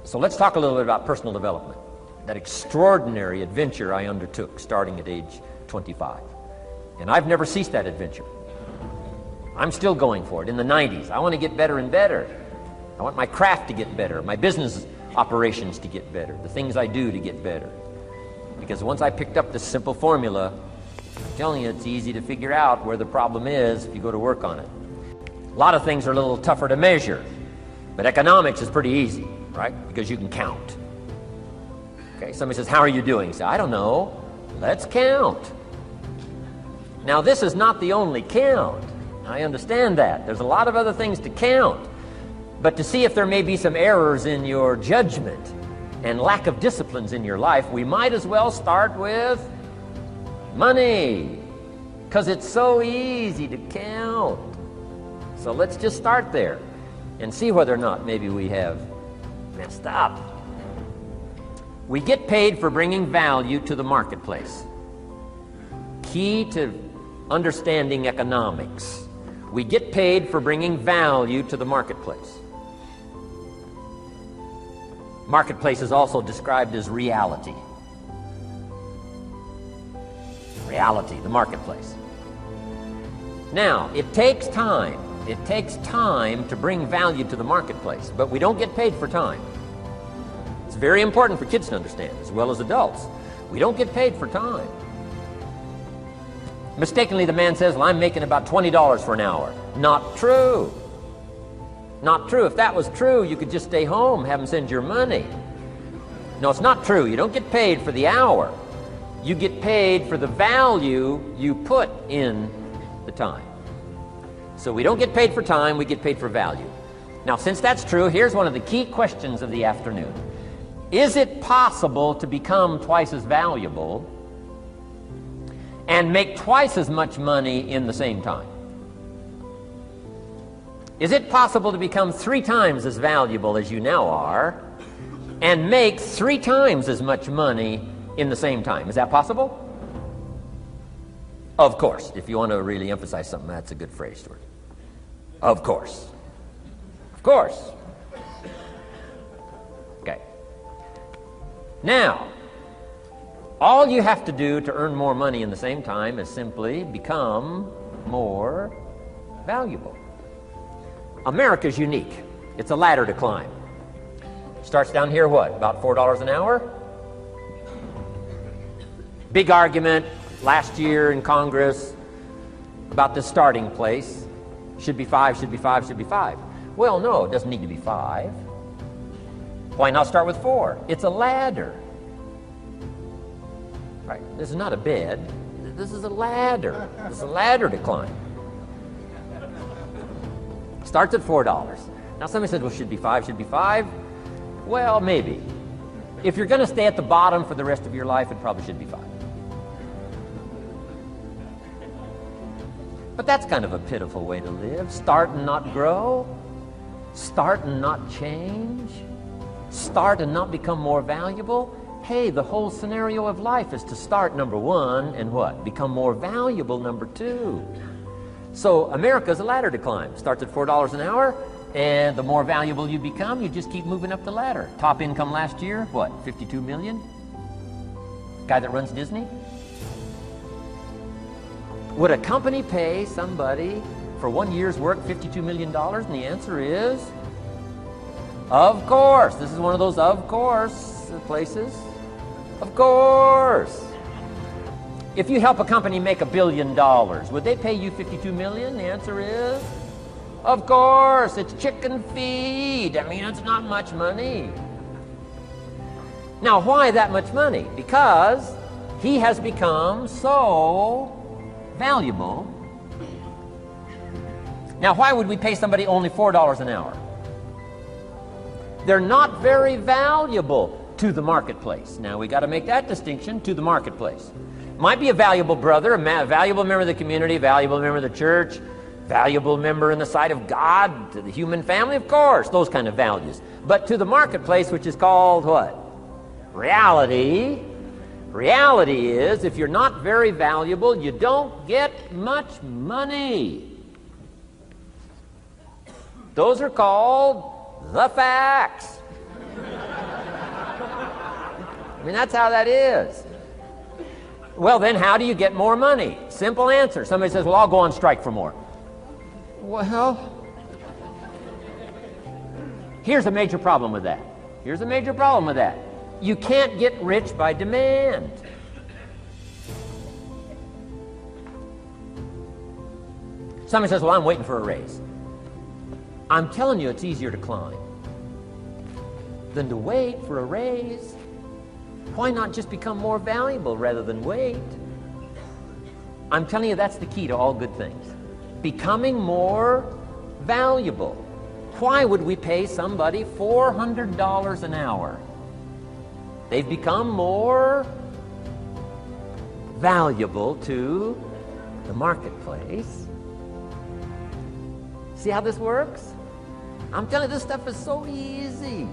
So let's talk a little bit about personal development, that extraordinary adventure I undertook starting at age 25. And I've never ceased that adventure. I'm still going for it. In the 90s, I want to get better and better. I want my craft to get better, my business operations to get better, the things I do to get better. Because once I picked up this simple formula, I'm telling you, it's easy to figure out where the problem is if you go to work on it. A lot of things are a little tougher to measure, but economics is pretty easy, right? Because you can count. Okay, somebody says, how are you doing? You say, I don't know. Let's count. Now, this is not the only count. I understand that. There's a lot of other things to count. But to see if there may be some errors in your judgment and lack of disciplines in your life, we might as well start with money, because it's so easy to count. So let's just start there and see whether or not maybe we have messed up. We get paid for bringing value to the marketplace. Key to understanding economics. We get paid for bringing value to the marketplace. Marketplace is also described as reality. Reality, the marketplace. Now, it takes time. It takes time to bring value to the marketplace, but we don't get paid for time. It's very important for kids to understand, as well as adults. We don't get paid for time. Mistakenly, the man says, well, I'm making about $20 for an hour. Not true. Not true. If that was true, you could just stay home, have them send your money. No, it's not true. You don't get paid for the hour. You get paid for the value you put in the time. So we don't get paid for time, we get paid for value. Now, since that's true, here's one of the key questions of the afternoon. Is it possible to become twice as valuable and make twice as much money in the same time? Is it possible to become 3 times as valuable as you now are and make 3 times as much money in the same time? Is that possible? Of course. If you want to really emphasize something, that's a good phrase, Stuart. Of course. Of course. Okay. Now, all you have to do to earn more money in the same time is simply become more valuable. America's unique. It's a ladder to climb. Starts down here, what, about $4 an hour? Big argument last year in Congress about the starting place. Should be 5, should be 5, should be 5. Well, no, it doesn't need to be 5. Why not start with 4? It's a ladder. Right? This is not a bed. This is a ladder. This is a ladder to climb. Starts at $4. Now somebody said, well, should be 5, should be 5. Well, maybe. If you're going to stay at the bottom for the rest of your life, it probably should be 5. But that's kind of a pitiful way to live. Start and not grow. Start and not change. Start and not become more valuable. Hey, the whole scenario of life is to start, number 1, and what? Become more valuable, number 2. So America's a ladder to climb. Starts at $4 an hour, and the more valuable you become, you just keep moving up the ladder. Top income last year, what, 52 million? Guy that runs Disney? Would a company pay somebody for 1 year's work $52 million? And the answer is, of course. This is one of those of course places. Of course. If you help a company make $1 billion, would they pay you $52 million? The answer is, of course. It's chicken feed. I mean, it's not much money. Now, why that much money? Because he has become so valuable. Now, why would we pay somebody only $4 an hour? They're not very valuable to the marketplace. Now, we got to make that distinction, to the marketplace. Might be a valuable brother, a valuable member of the community, a valuable member of the church, valuable member in the sight of God, to the human family, of course, those kind of values. But to the marketplace, which is called what? Reality. Reality is, if you're not very valuable, you don't get much money. Those are called the facts. I mean, that's how that is. Well, then how do you get more money? Simple answer. Somebody says, well, I'll go on strike for more. Well, here's a major problem with that. Here's a major problem with that. You can't get rich by demand. Somebody says, well, I'm waiting for a raise. I'm telling you, it's easier to climb than to wait for a raise. Why not just become more valuable rather than wait? I'm telling you, that's the key to all good things. Becoming more valuable. Why would we pay somebody $400 an hour? They've become more valuable to the marketplace. See how this works? I'm telling you, this stuff is so easy.